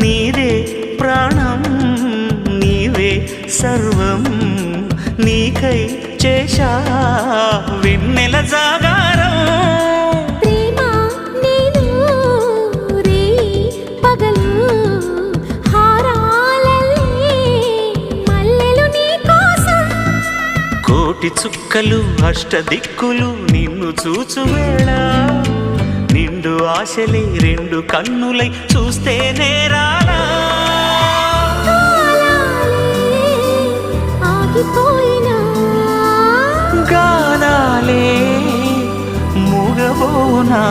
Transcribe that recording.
నీదే ప్రాణం నీవే సర్వం నీకై చేశా వెన్నెల జాగారం ప్రేమ నేను రే పగలు హారాలల్లే మల్లెలు నీ కోసం కోటి చుక్కలు అష్టదిక్కులు నిన్ను చూచువేళ నిండు ఆశలే రెండు కన్నులై చూస్తే నేరాలా ఆగిపోయినా గానాలే మూగబోనా